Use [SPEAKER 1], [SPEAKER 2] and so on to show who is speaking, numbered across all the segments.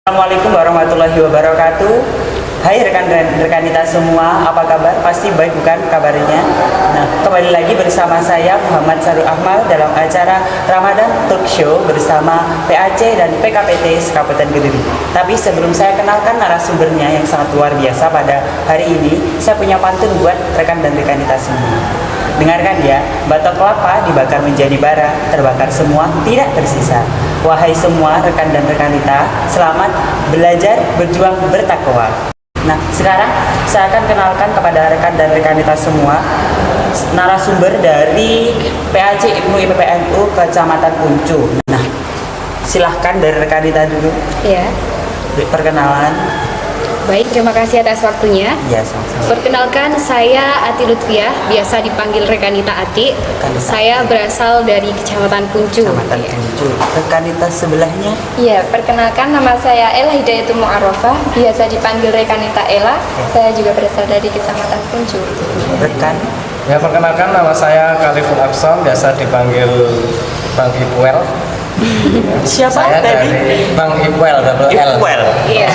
[SPEAKER 1] Assalamualaikum warahmatullahi wabarakatuh. Hai rekan-rekan kita semua, apa kabar? Pasti baik bukan kabarnya? Nah, kembali lagi bersama saya Muhammad Sarul Ahmad dalam acara Ramadan Talk Show bersama PAC dan PKPT Kabupaten Kediri. Tapi sebelum saya kenalkan narasumbernya yang sangat luar biasa pada hari ini, saya punya pantun buat rekan dan rekan kita semua. Dengarkan ya, batok kelapa dibakar menjadi bara, terbakar semua, tidak tersisa. Wahai semua rekan dan rekanita, selamat belajar, berjuang, bertakwa. Nah, sekarang saya akan kenalkan kepada rekan dan rekanita semua narasumber dari PAC Ibnu IPPNU Kecamatan Puncu. Nah, silahkan dari rekanita dulu.
[SPEAKER 2] Ya.
[SPEAKER 1] Perkenalan.
[SPEAKER 2] Baik, terima kasih atas waktunya.
[SPEAKER 1] Ya, sama-sama.
[SPEAKER 2] Perkenalkan, saya Ati Lutfiah, biasa dipanggil Rekanita Ati. Saya berasal dari Kecamatan Puncu.
[SPEAKER 1] Kecamatan Puncu. Rekanita sebelahnya?
[SPEAKER 2] Iya, perkenalkan nama saya Ella Hidayatul Mu'arrafah, biasa dipanggil Rekanita Ella. Saya juga berasal dari Kecamatan Puncu.
[SPEAKER 1] Rekan.
[SPEAKER 3] Ya, perkenalkan nama saya Khaliful Aqsam, biasa dipanggil Bang Ipuel.
[SPEAKER 1] Siapa
[SPEAKER 3] saya
[SPEAKER 1] tadi?
[SPEAKER 3] Dari Bang Ipuel, double L.
[SPEAKER 1] Ipuel.
[SPEAKER 2] Iya.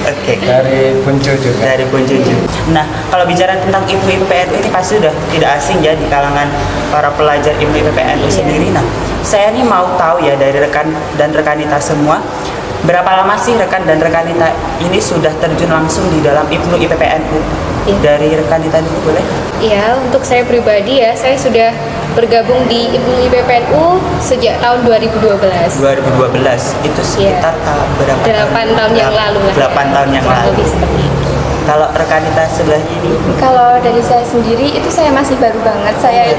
[SPEAKER 1] Oke.
[SPEAKER 3] Dari Puncu juga.
[SPEAKER 1] Dari Puncu juga. Nah, kalau bicara tentang Ibnu IPPNU ini pasti sudah tidak asing ya di kalangan para pelajar Ibnu IPPNU sendiri. Nah, saya nih mau tahu ya dari rekan dan rekanita semua, berapa lama sih rekan dan rekanita ini sudah terjun langsung di dalam Ibnu IPPNU? Dari rekanita dulu boleh?
[SPEAKER 2] Iya, untuk saya pribadi ya, saya sudah bergabung di Ibnu IPPNU sejak tahun 2012.
[SPEAKER 1] 2012 itu sekitar berapa?
[SPEAKER 2] 8 tahun yang lalu lah.
[SPEAKER 1] 8 tahun yang
[SPEAKER 2] Kurang
[SPEAKER 1] lalu.
[SPEAKER 2] lebih seperti itu.
[SPEAKER 1] Kalau rekanita sebelah ini?
[SPEAKER 4] Kalau dari saya sendiri itu saya masih baru banget. Saya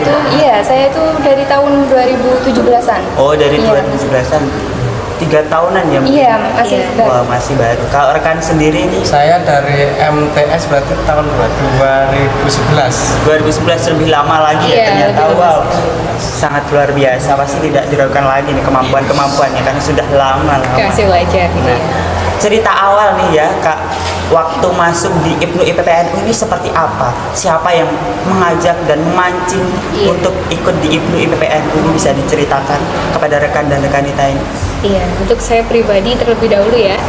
[SPEAKER 4] itu dari tahun 2017-an.
[SPEAKER 1] Oh, dari
[SPEAKER 4] Iya.
[SPEAKER 1] 2011-an. 3 tahunan ya?
[SPEAKER 4] Iya, masih
[SPEAKER 2] Iya.
[SPEAKER 4] baru.
[SPEAKER 1] Wah, masih baru. Kalau rekan sendiri nih?
[SPEAKER 3] Saya dari MTS berarti tahun 2011.
[SPEAKER 1] 2011 lebih lama lagi ya
[SPEAKER 2] Iya,
[SPEAKER 1] ternyata.
[SPEAKER 2] lebih
[SPEAKER 1] Wow, sangat luar biasa. Pasti tidak diragukan lagi nih kemampuannya karena sudah lama.
[SPEAKER 2] Kasih belajar gitu
[SPEAKER 1] Nah,
[SPEAKER 2] ya.
[SPEAKER 1] cerita awal nih ya Kak, waktu masuk di Ibnu IPPNU ini seperti apa? Siapa yang mengajak dan memancing untuk ikut di Ibnu IPPNU ini, bisa diceritakan kepada rekan dan rekanita ini?
[SPEAKER 2] Iya, untuk saya pribadi terlebih dahulu ya.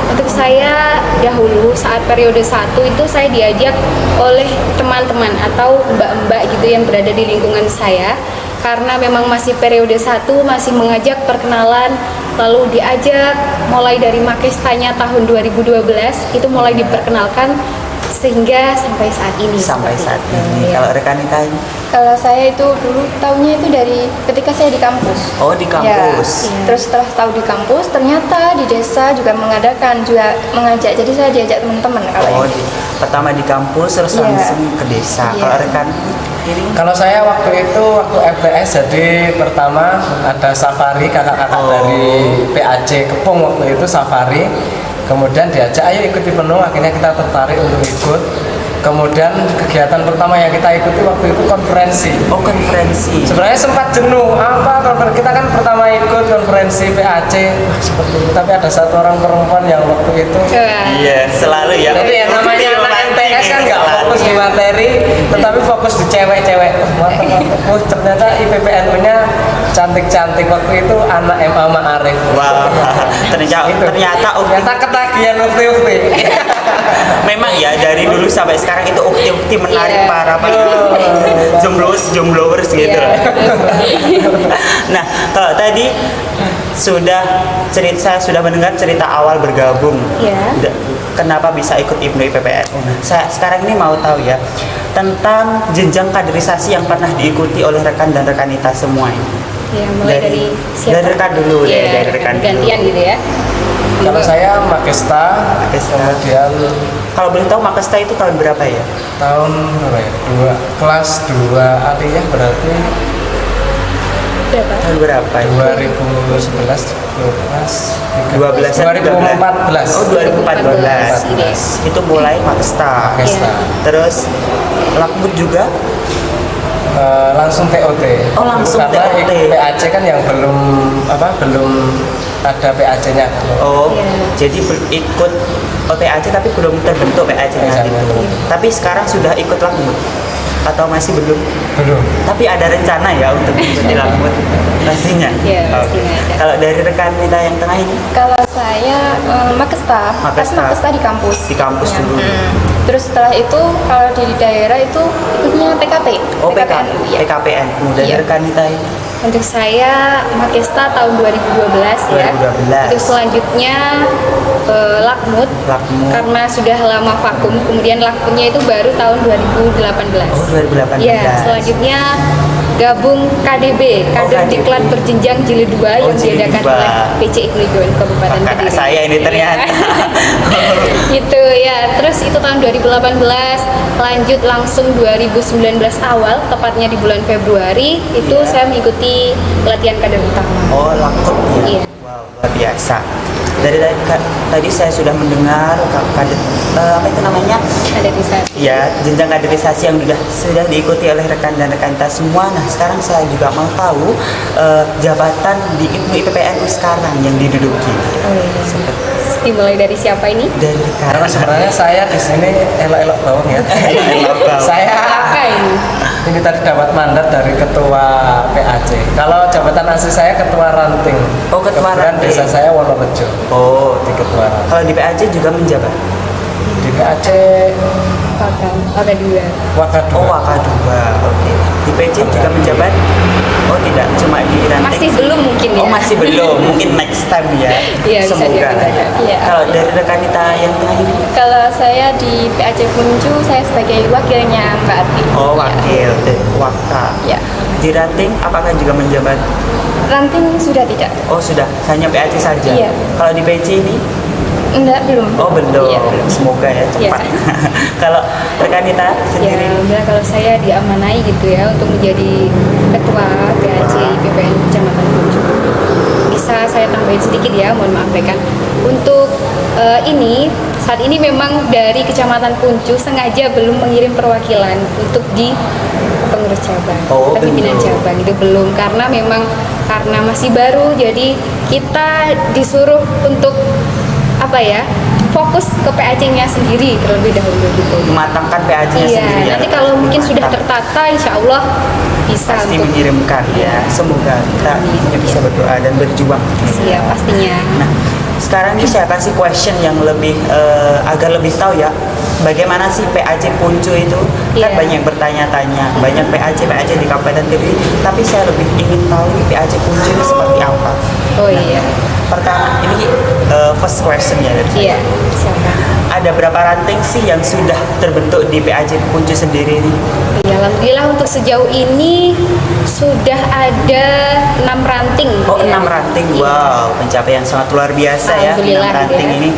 [SPEAKER 2] Untuk saya dahulu saat periode 1 itu saya diajak oleh teman-teman atau mbak-mbak gitu yang berada di lingkungan saya. Karena memang masih periode 1, masih mengajak perkenalan, lalu diajak mulai dari Makestanya tahun 2012 itu mulai diperkenalkan sehingga sampai saat ini.
[SPEAKER 1] Sampai
[SPEAKER 2] seperti
[SPEAKER 1] saat
[SPEAKER 2] itu,
[SPEAKER 1] ini.
[SPEAKER 2] ya.
[SPEAKER 1] Kalau rekanita ini?
[SPEAKER 4] Kalau saya itu dulu tahunya itu dari ketika saya di kampus.
[SPEAKER 1] Oh, di kampus.
[SPEAKER 4] Ya, terus setelah tahu di kampus, ternyata di desa juga mengadakan, juga mengajak. Jadi saya diajak teman-teman kalau
[SPEAKER 1] Oh,
[SPEAKER 4] ini.
[SPEAKER 1] pertama di kampus terus
[SPEAKER 4] Iya.
[SPEAKER 1] langsung ke desa.
[SPEAKER 4] Iya.
[SPEAKER 1] Kalau rekan ini?
[SPEAKER 3] Kalau saya waktu FTS, jadi pertama ada safari kakak-kakak dari PAC Kepung waktu itu safari. Kemudian diajak ayo ikuti penuh, akhirnya kita tertarik untuk ikut. Kemudian kegiatan pertama yang kita ikuti waktu itu konferensi.
[SPEAKER 1] Oh, konferensi.
[SPEAKER 3] Sebenarnya sempat jenuh, kita kan pertama ikut konferensi PAC seperti itu, tapi ada satu orang perempuan yang waktu itu
[SPEAKER 2] Wah.
[SPEAKER 1] Iya, selalu ya.
[SPEAKER 3] jadi yang namanya anak MTS kan nggak fokus di materi, tetapi fokus di cewek-cewek. Wah, ternyata IPPNU-nya cantik-cantik waktu itu anak MA Ma'arif.
[SPEAKER 1] Wah,
[SPEAKER 3] Ternyata ketagihan ukti-ukti.
[SPEAKER 1] memang ya dari dulu sampai sekarang itu ukti-ukti menarik
[SPEAKER 2] Iya.
[SPEAKER 1] para jombloers gitu.
[SPEAKER 2] Iya,
[SPEAKER 1] Nah, kalau tadi saya sudah mendengar cerita awal bergabung.
[SPEAKER 2] Iya.
[SPEAKER 1] Kenapa bisa ikut Ibnu IPPNU? Saya sekarang ini mau tahu ya tentang jenjang kaderisasi yang pernah diikuti oleh rekan dan rekanita semua ini.
[SPEAKER 2] Ya, mulai dari siapa?
[SPEAKER 1] Dari rekan dulu
[SPEAKER 2] Iya,
[SPEAKER 1] ya, dari rekan
[SPEAKER 2] gantian
[SPEAKER 1] dulu.
[SPEAKER 2] gitu ya.
[SPEAKER 3] Kalau saya Makesta,
[SPEAKER 1] Makesta.
[SPEAKER 3] kemudian
[SPEAKER 1] Kalau boleh tahu Makesta itu tahun berapa ya?
[SPEAKER 3] tahun berapa ya? Kelas 2 aliyah berarti
[SPEAKER 2] Berapa?
[SPEAKER 1] Tahun berapa?
[SPEAKER 3] 2011,
[SPEAKER 1] 12
[SPEAKER 3] 2014.
[SPEAKER 1] Oh, 2014.
[SPEAKER 2] 2014.
[SPEAKER 1] Itu mulai Makesta.
[SPEAKER 3] Makesta.
[SPEAKER 1] Terus Lakmut juga.
[SPEAKER 3] Langsung TOT.
[SPEAKER 1] Oh, langsung
[SPEAKER 3] karena
[SPEAKER 1] TOT.
[SPEAKER 3] ikut PAC kan yang belum ada PAC-nya.
[SPEAKER 1] Oh,
[SPEAKER 2] Iya.
[SPEAKER 1] jadi ikut PAC tapi belum terbentuk PAC-nya
[SPEAKER 3] PAC-nya
[SPEAKER 1] gitu.
[SPEAKER 3] belum.
[SPEAKER 1] Tapi sekarang sudah ikut Lakmut. atau masih belum?
[SPEAKER 3] Belum.
[SPEAKER 1] Tapi ada rencana ya untuk mengikuti Lakmut pastinya.
[SPEAKER 2] Iya,
[SPEAKER 1] Oke.
[SPEAKER 2] pastinya ada.
[SPEAKER 1] Kalau dari rekan kita yang tengah ini
[SPEAKER 4] Kalau saya Makesta, tapi
[SPEAKER 1] Makesta.
[SPEAKER 4] Makesta di kampus.
[SPEAKER 1] Di kampus
[SPEAKER 4] Ya.
[SPEAKER 1] dulu.
[SPEAKER 4] Terus setelah itu kalau di daerah itu ikutnya PKP.
[SPEAKER 1] oh PK,
[SPEAKER 4] PKPN, iya.
[SPEAKER 1] PKPN. Kemudian
[SPEAKER 4] Iya.
[SPEAKER 1] rekan kita ini
[SPEAKER 2] Untuk saya Makesta tahun 2012 ya.
[SPEAKER 1] 2012.
[SPEAKER 2] Untuk selanjutnya Lakmut.
[SPEAKER 1] Lakmut.
[SPEAKER 2] Karena sudah lama vakum, kemudian Lakmutnya itu baru tahun 2018.
[SPEAKER 1] Oh 2018.
[SPEAKER 2] Ya, selanjutnya gabung KDB, Kader
[SPEAKER 1] KDB.
[SPEAKER 2] Diklat Berjenjang Jilid 2 yang
[SPEAKER 1] Jilid
[SPEAKER 2] diadakan
[SPEAKER 1] 2.
[SPEAKER 2] oleh PC Ibnu Gon Kabupaten
[SPEAKER 1] Kakak
[SPEAKER 2] Kediri.
[SPEAKER 1] saya ini ternyata.
[SPEAKER 2] Gitu ya. Terus itu tahun 2018, lanjut langsung 2019 awal, tepatnya di bulan Februari itu
[SPEAKER 1] Iya.
[SPEAKER 2] saya mengikuti pelatihan kader utama.
[SPEAKER 1] Oh Lakmut ya.
[SPEAKER 2] Iya.
[SPEAKER 1] Wow luar biasa. Dari tadi saya sudah mendengar kader apa itu namanya?
[SPEAKER 2] Kaderisasi.
[SPEAKER 1] Ya, jenjang kaderisasi yang sudah diikuti oleh rekan dan rekan kita semua. Nah, sekarang saya juga mau tahu jabatan di IPPNU sekarang yang diduduki.
[SPEAKER 2] Oh, iya. Dimulai dari siapa ini?
[SPEAKER 1] Dari
[SPEAKER 3] Karena sebenarnya saya di sini elok-elok bawang ya. Saya
[SPEAKER 2] Kakak ini.
[SPEAKER 3] ini tadi dapat mandat dari ketua PAC. Kalau jabatan asli saya ketua ranting.
[SPEAKER 1] Oh, ketua
[SPEAKER 3] Kebetulan
[SPEAKER 1] ranting.
[SPEAKER 3] desa saya Wonorejo.
[SPEAKER 1] Oh,
[SPEAKER 3] Di ketua ranting.
[SPEAKER 1] kalau di PAC juga menjabat.
[SPEAKER 3] Di PAC
[SPEAKER 2] Kakak dua.
[SPEAKER 3] Wakadua.
[SPEAKER 1] Oh, Wakadua. Oke. Di PC juga menjabat. Oh, tidak, cuma di ranting.
[SPEAKER 2] Masih belum mungkin ya.
[SPEAKER 1] Oh, masih belum. Mungkin next time ya.
[SPEAKER 2] Iya, bisa
[SPEAKER 1] Semoga.
[SPEAKER 2] diagendakan.
[SPEAKER 4] Iya.
[SPEAKER 1] Kalau dari rekan kita yang tengah ini.
[SPEAKER 4] Kalau saya di PAC Punju, saya sebagai wakilnya Mbak Ati.
[SPEAKER 1] Oh, wakil dari Wakta.
[SPEAKER 4] Ya.
[SPEAKER 1] Di ranting apakah juga menjabat?
[SPEAKER 4] Ranting sudah tidak?
[SPEAKER 1] Oh sudah, hanya PAC saja.
[SPEAKER 4] Iya.
[SPEAKER 1] Kalau di PC ini?
[SPEAKER 4] Enggak, belum.
[SPEAKER 1] Oh belum.
[SPEAKER 4] Iya, belum.
[SPEAKER 1] Semoga ya cepat.
[SPEAKER 2] Iya.
[SPEAKER 1] Kalau rekan kita
[SPEAKER 2] Ya,
[SPEAKER 1] sendiri,
[SPEAKER 2] alhamdulillah kalau saya diamanai gitu ya untuk menjadi ketua PAC IPPN Kecamatan Punju. Bisa saya tambahin sedikit ya, mohon maaf rekan. Untuk ini saat ini memang dari Kecamatan Punju sengaja belum mengirim perwakilan untuk di pengurus cabang,
[SPEAKER 1] Oh,
[SPEAKER 2] pimpinan
[SPEAKER 1] belum.
[SPEAKER 2] cabang itu belum karena memang karena masih baru jadi kita disuruh untuk apa ya fokus ke PAC-nya sendiri terlebih dahulu gitu.
[SPEAKER 1] mematangkan PAC-nya
[SPEAKER 2] Iya,
[SPEAKER 1] sendiri. ya.
[SPEAKER 2] nanti kalau mungkin sudah
[SPEAKER 1] Mantap.
[SPEAKER 2] tertata, insya Allah bisa
[SPEAKER 1] Pasti
[SPEAKER 2] untuk
[SPEAKER 1] mengirimkan ya. Semoga kita hanya bisa berdoa dan berjuang.
[SPEAKER 2] siap pastinya.
[SPEAKER 1] Nah, sekarang ini saya kasih question yang lebih agar lebih tahu ya. Bagaimana sih PAC Puncu itu? Kan
[SPEAKER 2] Iya.
[SPEAKER 1] banyak yang bertanya-tanya, banyak PAC di Kabupaten Kediri, tapi saya lebih ingin tahu nih PAC Puncu ini seperti apa.
[SPEAKER 2] Oh iya,
[SPEAKER 1] Pertama, ini first question ya dari saya.
[SPEAKER 2] iya, silakan.
[SPEAKER 1] Ada berapa ranting sih yang sudah terbentuk di PAC Puncu sendiri ini?
[SPEAKER 2] Ya, alhamdulillah untuk sejauh ini sudah ada 6 ranting.
[SPEAKER 1] Oh,
[SPEAKER 2] ya.
[SPEAKER 1] 6 ranting.
[SPEAKER 2] Iya.
[SPEAKER 1] Wow, pencapaian sangat luar biasa ya. 6
[SPEAKER 2] Alhamdulillah,
[SPEAKER 1] ranting
[SPEAKER 2] ya.
[SPEAKER 1] ini.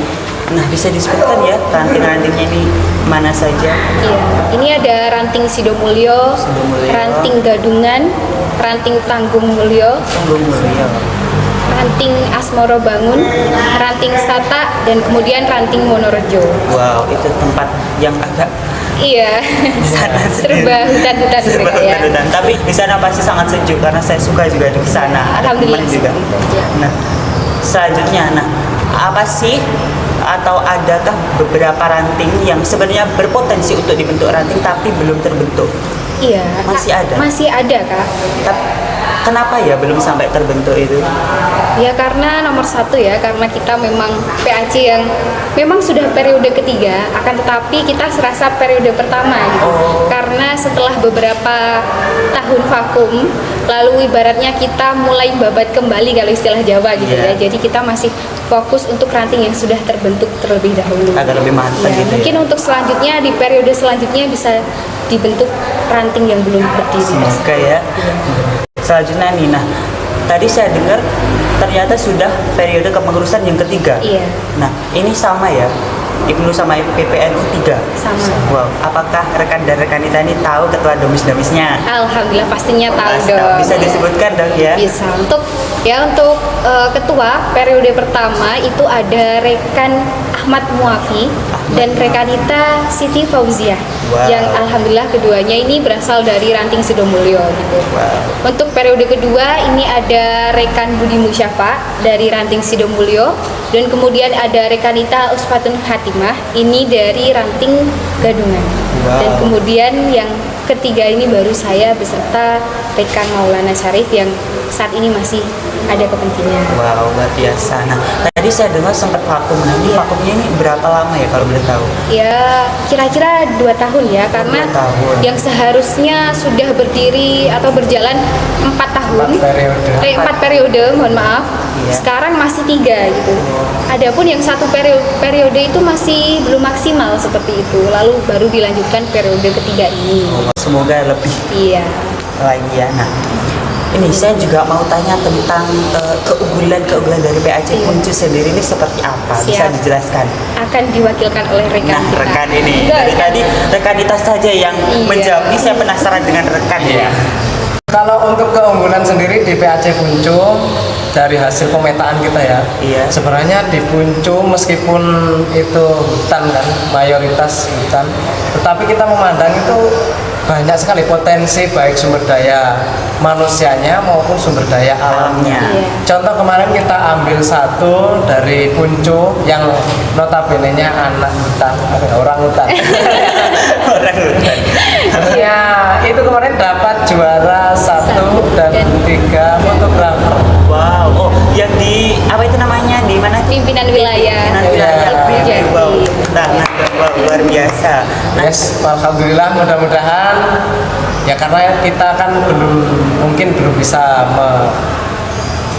[SPEAKER 1] Nah, bisa disebutkan ya ranting-rantingnya ini mana saja?
[SPEAKER 2] Iya, ini ada ranting Sidomulyo,
[SPEAKER 1] Sidomulyo.
[SPEAKER 2] ranting Gadungan, ranting Tanggung Mulyo,
[SPEAKER 1] Tunggu mulia.
[SPEAKER 2] ranting Asmoro Bangun, ranting Sata, dan kemudian ranting Wonorejo.
[SPEAKER 1] Wow, itu tempat yang agak
[SPEAKER 2] Iya,
[SPEAKER 1] sana
[SPEAKER 2] serba hutan-hutan
[SPEAKER 1] Serba
[SPEAKER 2] mereka ya.
[SPEAKER 1] hutan-hutan. Tapi di sana pasti sangat sejuk karena saya suka juga di sana. Ada
[SPEAKER 2] Alhamdulillah
[SPEAKER 1] teman juga.
[SPEAKER 2] seperti itu.
[SPEAKER 1] Nah, selanjutnya, apa sih atau adakah beberapa ranting yang sebenarnya berpotensi untuk dibentuk ranting tapi belum terbentuk?
[SPEAKER 2] Iya,
[SPEAKER 1] Masih
[SPEAKER 2] Kak.
[SPEAKER 1] ada?
[SPEAKER 2] Masih ada, Kak.
[SPEAKER 1] Kenapa ya belum sampai terbentuk itu?
[SPEAKER 2] Ya karena nomor satu ya, karena kita memang PAC yang memang sudah periode ketiga, akan tetapi kita serasa periode pertama gitu.
[SPEAKER 1] Oh.
[SPEAKER 2] Karena setelah beberapa tahun vakum, lalu ibaratnya kita mulai babat kembali kalau istilah Jawa gitu
[SPEAKER 1] Iya.
[SPEAKER 2] ya. Jadi kita masih fokus untuk ranting yang sudah terbentuk terlebih dahulu.
[SPEAKER 1] Agar lebih matang
[SPEAKER 2] Ya,
[SPEAKER 1] gitu
[SPEAKER 2] mungkin
[SPEAKER 1] ya.
[SPEAKER 2] untuk selanjutnya di periode selanjutnya bisa dibentuk ranting yang belum berdiri.
[SPEAKER 1] Semoga ya. Selanjutnya nih, nah tadi saya dengar ternyata sudah periode kepengurusan yang ketiga.
[SPEAKER 2] Iya.
[SPEAKER 1] Nah ini sama ya, Ibnu sama PPNU 3.
[SPEAKER 2] Sama.
[SPEAKER 1] Wow, apakah rekan dan rekan kita ini tahu ketua domis-domisnya?
[SPEAKER 2] Alhamdulillah pastinya tahu
[SPEAKER 1] Pasti.
[SPEAKER 2] dong.
[SPEAKER 1] Bisa disebutkan dong ya?
[SPEAKER 2] Bisa. Untuk ketua periode pertama itu ada rekan Ahmad Muafi dan rekanita Siti Fauziah.
[SPEAKER 1] Wow.
[SPEAKER 2] Yang alhamdulillah keduanya ini berasal dari ranting Sidomulyo gitu.
[SPEAKER 1] Wow.
[SPEAKER 2] Untuk periode kedua ini ada rekan Budi Musyafa dari ranting Sidomulyo dan kemudian ada rekanita Usfatun Hatimah ini dari ranting Gadungan.
[SPEAKER 1] Wow.
[SPEAKER 2] Dan kemudian yang ketiga ini baru saya beserta rekan Maulana Syarif yang saat ini masih ada kepentingan.
[SPEAKER 1] Wow, luar biasa. Nah, tadi saya dengar sempat vakum. Nah, ini vakumnya ini berapa lama ya kalau boleh tahu?
[SPEAKER 2] Ya kira-kira 2 tahun ya, karena
[SPEAKER 1] 2 tahun.
[SPEAKER 2] yang seharusnya sudah berdiri atau berjalan 4 tahun, 4 periode, mohon maaf,
[SPEAKER 1] Iya.
[SPEAKER 2] sekarang masih 3 gitu. Adapun yang satu periode itu masih belum maksimal seperti itu, lalu baru dilanjutkan periode ketiga ini.
[SPEAKER 1] Semoga lebih
[SPEAKER 2] Iya.
[SPEAKER 1] lagi ya. Nah, ini saya juga mau tanya tentang keunggulan dari PAC
[SPEAKER 2] Iya.
[SPEAKER 1] Puncu sendiri ini seperti apa? Bisa
[SPEAKER 2] Siap.
[SPEAKER 1] dijelaskan?
[SPEAKER 2] Akan diwakilkan oleh rekan
[SPEAKER 1] Nah,
[SPEAKER 2] kita.
[SPEAKER 1] rekan ini
[SPEAKER 2] Enggak,
[SPEAKER 1] dari tadi rekan kita saja yang
[SPEAKER 2] Iya.
[SPEAKER 1] menjawab. Ini saya penasaran dengan rekan ya.
[SPEAKER 3] Kalau untuk keunggulan sendiri di PAC Puncu dari hasil pemetaan kita ya,
[SPEAKER 1] Iya.
[SPEAKER 3] sebenarnya di Puncu meskipun itu hutan kan, mayoritas hutan, tetapi kita memandang itu banyak sekali potensi baik sumber daya manusianya maupun sumber daya alamnya.
[SPEAKER 2] Iya.
[SPEAKER 3] Contoh kemarin kita ambil satu dari Puncu yang notabene-nya anak hutan, orang hutan.
[SPEAKER 1] Orang hutan.
[SPEAKER 3] Ya, itu kemarin dapat juara 1 dan 3 fotografer.
[SPEAKER 1] Wow. Oh, yang di apa itu namanya? Di mana?
[SPEAKER 2] Pimpinan wilayah.
[SPEAKER 1] Pimpinan wilayah.
[SPEAKER 3] Iya.
[SPEAKER 1] Iya. Wow. Sangat luar biasa. Nah,
[SPEAKER 3] Yes, alhamdulillah, mudah-mudahan ya karena kita kan mungkin belum bisa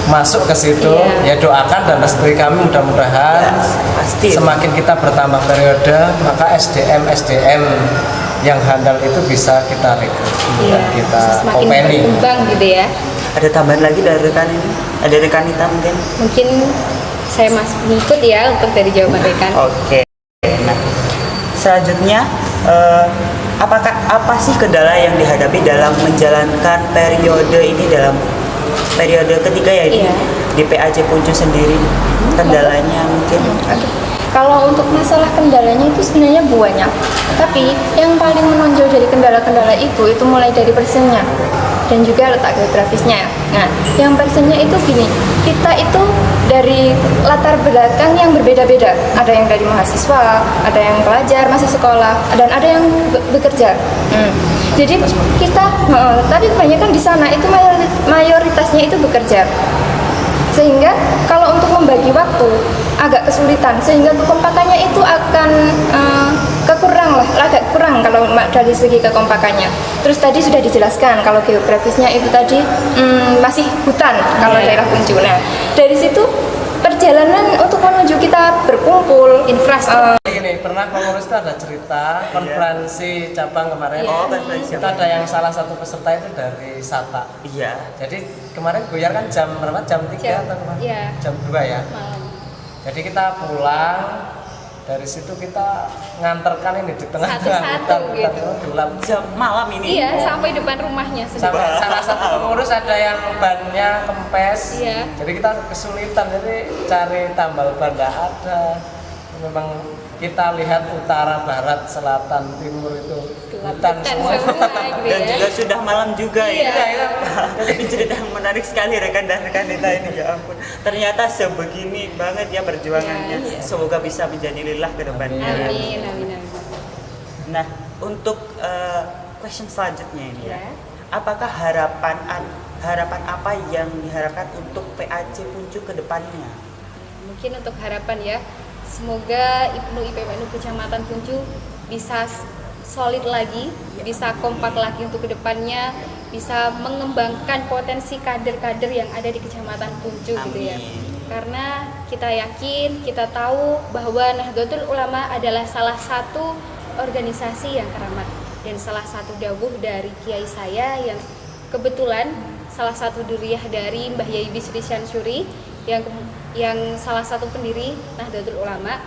[SPEAKER 3] masuk ke situ,
[SPEAKER 2] Iya.
[SPEAKER 3] ya doakan dan restui kami mudah-mudahan
[SPEAKER 1] pasti.
[SPEAKER 3] semakin kita bertambah periode maka SDM yang handal itu bisa kita rekrut
[SPEAKER 2] Iya.
[SPEAKER 3] dan kita
[SPEAKER 2] Semakin
[SPEAKER 3] openi.
[SPEAKER 2] berkembang gitu ya.
[SPEAKER 1] Ada tambahan lagi dari rekan ini? Ada rekan kita mungkin?
[SPEAKER 2] Mungkin saya masih ngikut ya untuk dari jawaban rekan.
[SPEAKER 1] Oke. Nah, selanjutnya apa sih kendala yang dihadapi dalam menjalankan periode ini dalam periode ketiga ya ini
[SPEAKER 2] Iya.
[SPEAKER 1] di PAC Puncu sendiri? Kendalanya mungkin
[SPEAKER 4] Kalau untuk masalah kendalanya itu sebenarnya banyak, tapi yang paling menonjol dari kendala-kendala itu mulai dari personnya dan juga letak geografisnya. Nah, yang personnya itu gini, kita itu dari latar belakang yang berbeda-beda. Ada yang dari mahasiswa, ada yang pelajar masih sekolah, dan ada yang bekerja. Jadi kita, tapi kebanyakan di sana itu mayoritasnya itu bekerja. Sehingga kalau untuk membagi waktu agak kesulitan, sehingga kekompakannya itu akan agak kurang kalau dari segi kekompakannya. Terus tadi sudah dijelaskan kalau geografisnya itu tadi masih hutan kalau daerah Puncu. Nah, dari situ perjalanan untuk menuju kita berkumpul
[SPEAKER 2] Infrastruktur.
[SPEAKER 3] Gini, pernah pengurus itu ada cerita konferensi cabang kemarin.
[SPEAKER 1] Oh, konferensi
[SPEAKER 3] Itu ada yang salah satu peserta itu dari Sata.
[SPEAKER 1] iya.
[SPEAKER 3] Jadi kemarin buyar kan jam berapa? Jam 3 atau kemana?
[SPEAKER 2] Iya.
[SPEAKER 3] Jam 2 ya.
[SPEAKER 2] Malam.
[SPEAKER 3] Jadi kita pulang dari situ kita nganterkan ini di tengah-tengah
[SPEAKER 2] Satu-satu
[SPEAKER 3] hutan,
[SPEAKER 2] gitu.
[SPEAKER 3] hutan gelap.
[SPEAKER 1] Jam malam ini.
[SPEAKER 2] Iya, sampai depan rumahnya sudah.
[SPEAKER 3] Sampai salah satu pengurus ada yang bannya kempes.
[SPEAKER 2] Iya.
[SPEAKER 3] Jadi kita kesulitan, jadi cari tambal ban nggak ada. Memang kita lihat utara, barat, selatan, timur itu hutan semua.
[SPEAKER 2] gitu
[SPEAKER 1] Dan
[SPEAKER 2] ya.
[SPEAKER 1] juga sudah malam juga
[SPEAKER 2] Iya.
[SPEAKER 1] ya. Ini cerita yang menarik sekali rekan dan rekan kita ini, ya ampun. Ternyata sebegini banget ya perjuangannya.
[SPEAKER 2] Iya.
[SPEAKER 1] Semoga bisa menjadi lillah ke depannya.
[SPEAKER 2] Amin, amin, amin.
[SPEAKER 1] Nah, untuk question selanjutnya ini ya.
[SPEAKER 2] Ya.
[SPEAKER 1] Apakah harapan apa yang diharapkan untuk PAC Puncu ke depannya?
[SPEAKER 2] Mungkin untuk harapan ya, semoga IPPNU Kecamatan Puncu bisa solid lagi, bisa kompak lagi untuk kedepannya, bisa mengembangkan potensi kader-kader yang ada di Kecamatan Puncu gitu ya.
[SPEAKER 1] Amin.
[SPEAKER 2] Karena kita yakin, kita tahu bahwa Nahdlatul Ulama adalah salah satu organisasi yang keramat dan salah satu dawuh dari kiai saya yang kebetulan salah satu duriyah dari Mbah Yai Bisri Syansuri yang salah satu pendiri Nahdlatul Ulama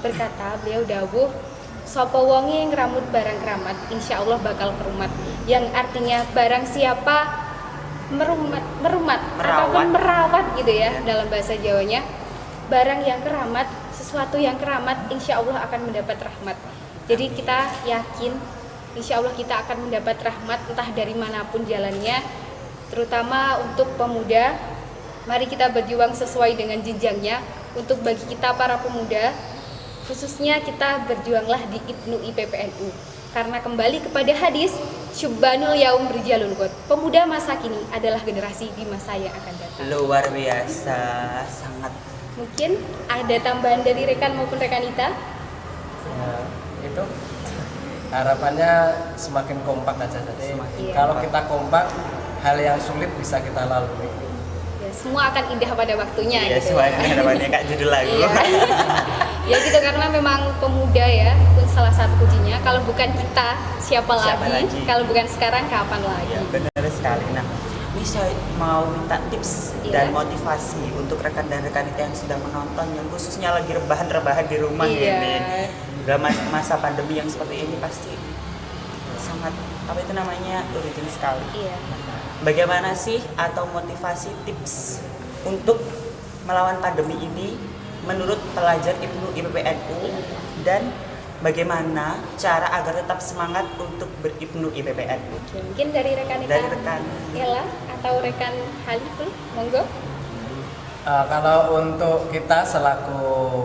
[SPEAKER 2] berkata, beliau dawuh, sopo wonge ngramut barang keramat insya Allah bakal kerumat, yang artinya barang siapa merumat ataupun merawat gitu ya dalam bahasa Jawanya, barang yang keramat, sesuatu yang keramat insya Allah akan mendapat rahmat. Jadi kita yakin insya Allah kita akan mendapat rahmat entah dari manapun jalannya, terutama untuk pemuda. Mari kita berjuang sesuai dengan jenjangnya. Untuk bagi kita para pemuda, khususnya kita berjuanglah di IPPNU. Karena kembali kepada hadis, Syubbanul yaum berjalul got. Pemuda masa kini adalah generasi di masa yang akan datang.
[SPEAKER 1] Luar biasa, sangat.
[SPEAKER 2] Mungkin ada tambahan dari rekan maupun rekanita?
[SPEAKER 3] Ya, itu harapannya semakin kompak aja. Jadi
[SPEAKER 1] Semakin
[SPEAKER 3] kalau
[SPEAKER 1] kompak.
[SPEAKER 3] kita kompak, hal yang sulit bisa kita lalui.
[SPEAKER 2] Ya, semua akan indah pada waktunya
[SPEAKER 1] Ya,
[SPEAKER 2] gitu.
[SPEAKER 1] semuanya harapannya Kak judul lagu.
[SPEAKER 2] Iya. Ya gitu, karena memang pemuda ya pun salah satu kuncinya. Kalau bukan kita, siapa,
[SPEAKER 1] Siapa
[SPEAKER 2] lagi?
[SPEAKER 1] lagi?
[SPEAKER 2] Kalau bukan sekarang, kapan lagi?
[SPEAKER 1] Ya, benar sekali. Nah, ini saya mau minta tips
[SPEAKER 2] Iya.
[SPEAKER 1] dan motivasi untuk rekan dan rekanita yang sedang menonton, yang khususnya lagi rebahan-rebahan di rumah
[SPEAKER 2] Iya.
[SPEAKER 1] ini. Dalam masa pandemi yang seperti ini pasti sangat apa itu namanya urgent sekali.
[SPEAKER 2] Iya.
[SPEAKER 1] Bagaimana sih atau motivasi tips untuk melawan pandemi ini menurut pelajar IPPNU, dan bagaimana cara agar tetap semangat untuk berIPNU IPPNU?
[SPEAKER 2] Oke, mungkin dari rekan
[SPEAKER 1] Dari rekan.
[SPEAKER 2] Ella atau rekan Haliful, monggo.
[SPEAKER 3] Kalau untuk kita selaku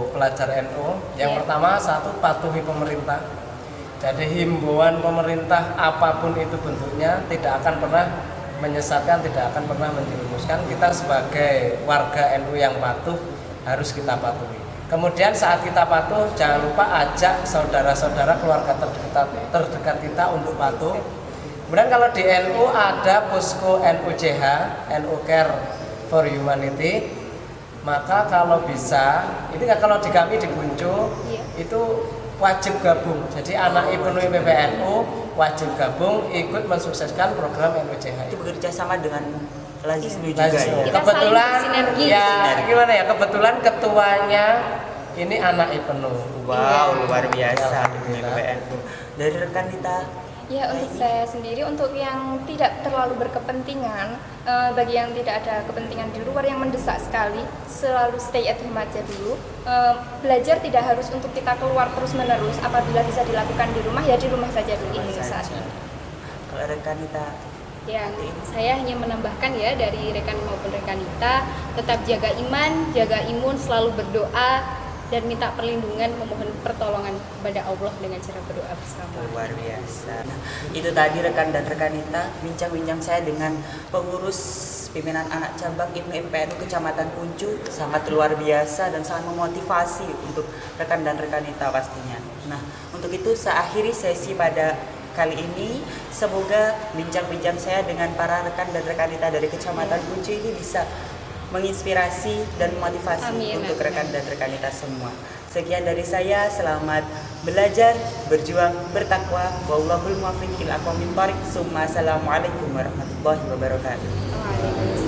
[SPEAKER 3] pelajar NU, yang
[SPEAKER 2] Iya.
[SPEAKER 3] pertama satu patuhi pemerintah. Jadi himbauan pemerintah apapun itu bentuknya tidak akan pernah menyesatkan, tidak akan pernah menjerumuskan. Kita sebagai warga NU yang patuh harus kita patuhi. Kemudian saat kita patuh, jangan lupa ajak saudara-saudara keluarga terdekat kita untuk patuh. Kemudian kalau di NU ada posko NUCH, NU Care for Humanity. Maka kalau bisa, ini kalau di kami di Buncu,
[SPEAKER 2] Iya.
[SPEAKER 3] itu wajib gabung. Jadi anak IPNU IPPNU wajib gabung ikut mensukseskan program NUCH.
[SPEAKER 1] Itu bekerja sama dengan Lazisnu
[SPEAKER 2] Iya.
[SPEAKER 1] juga
[SPEAKER 3] Lazisnu.
[SPEAKER 1] ya.
[SPEAKER 2] Kita
[SPEAKER 3] Kebetulan
[SPEAKER 2] saling sinergi.
[SPEAKER 3] ya
[SPEAKER 1] Sinergi.
[SPEAKER 3] gimana ya, kebetulan ketuanya ini anak IPNU.
[SPEAKER 1] Wow,
[SPEAKER 2] Iya.
[SPEAKER 1] luar biasa
[SPEAKER 3] Alhamdulillah.
[SPEAKER 1] IPPNU. Dari rekan kita,
[SPEAKER 4] Ya, untuk saya sendiri, untuk yang tidak terlalu berkepentingan, bagi yang tidak ada kepentingan di luar yang mendesak sekali, selalu stay at home aja dulu. Belajar tidak harus untuk kita keluar terus-menerus. Apabila bisa dilakukan di rumah, ya di rumah saja dulu saat ini.
[SPEAKER 1] kalau rekan kita
[SPEAKER 2] Yang saya hanya menambahkan ya dari rekan maupun rekanita, tetap jaga iman, jaga imun, selalu berdoa dan minta perlindungan, memohon pertolongan kepada Allah dengan cara berdoa bersama.
[SPEAKER 1] luar biasa. Nah, itu tadi rekan dan rekanita bincang-bincang saya dengan pengurus pimpinan anak cabang IPNU IPPNU Kecamatan Kuncu, sangat luar biasa dan sangat memotivasi untuk rekan dan rekanita pastinya. Nah, untuk itu saya akhiri sesi pada kali ini. Semoga bincang-bincang saya dengan para rekan dan rekanita dari Kecamatan Kuncu ini bisa menginspirasi dan memotivasi
[SPEAKER 2] Amin,
[SPEAKER 1] untuk
[SPEAKER 2] amin.
[SPEAKER 1] rekan dan rekanita semua. Sekian dari saya, selamat belajar, berjuang, bertakwa. Wallahul muwaffiq ila aqwamit thoriq. Assalamualaikum warahmatullahi wabarakatuh.
[SPEAKER 2] Waalaikumsalam.